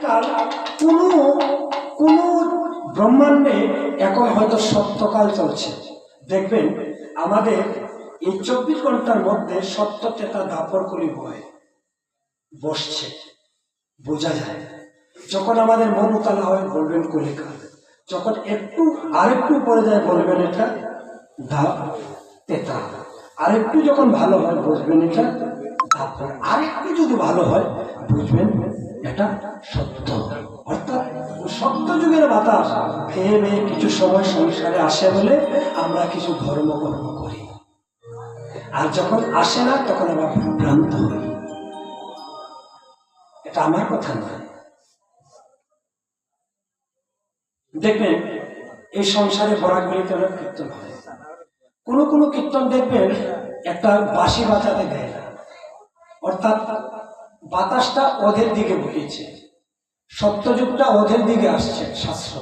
আগামীকাল কোনো কোনো ব্রহ্মাণ্ডে এখন হয়তো সত্যকাল চলছে, দেখবেন আমাদের এই 24 ঘন্টার মধ্যে সত্য তেতা দাপর কলি বসছে, বোঝা যায়। যখন আমাদের মন উতালা হয় বলবেন কলিকাল, যখন আরেকটু পরে যায় বলবেন এটা তেতা, আরেকটু যখন ভালো হয় বুঝবেন এটা দাপর, আরেকটু যদি ভালো হয় বুঝবেন এটা সত্য। অর্থাৎ সত্য যুগের বাতাস খেয়ে মেয়ে কিছু সময় সংসারে আসে বলে আমরা কিছু ধর্মকর্ম করি, আর যখন আসে না তখন আমরা বিভ্রান্ত হই। এটা আমার কথা নয়। দেখবেন এই সংসারে বরাক মিলিতে অনেক কীর্তন হয়, কোনো কোনো কীর্তন দেখবেন একটা বাঁশি বাজাতে দেয় না, অর্থাৎ বাতাসটা ওদের দিকে বইছে, সত্যযুগটা ওদের দিকে আসছে শাস্ত্র।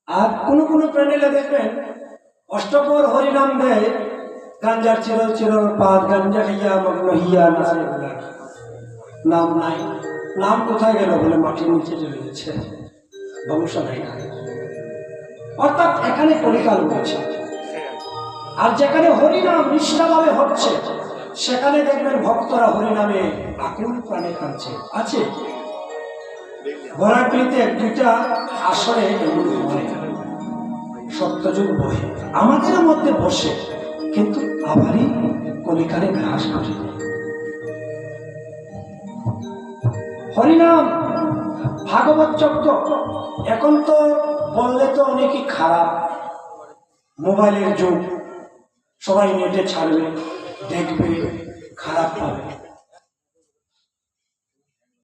আর কোনো কোনো প্যানেলে দেখবেন অষ্টপর হরিনাম দেয়, গাঞ্জার চিরল চিরল পাত, গাঞ্জা খাইয়া মগ্ন হইয়া নাচে, নাম নাই। নাম কোথায় গেল বলে মাটির নিচে চলে গেছে, বংশ নাই। অর্থাৎ এখানে কলিকাল বলছে। আর যেখানে হরিনাম নিষ্ঠাভাবে হচ্ছে সেখানে দেখবেন ভক্তরা হরিনামে আকুল প্রাণে কাঁদছে। আছে বরাকবিতে 2টা আসরে এগুলো হয়, সত্যযুগ বহে আমাদের মধ্যে বসে, কিন্তু আবারই কলিকালে গ্রাস করে। হরিনাম ভাগবত চক্র এখন তো বললে তো অনেকই খারাপ, মোবাইলের যুগ, সবাই নেটে ছাড়বে, দেখবে, খারাপ পাবে।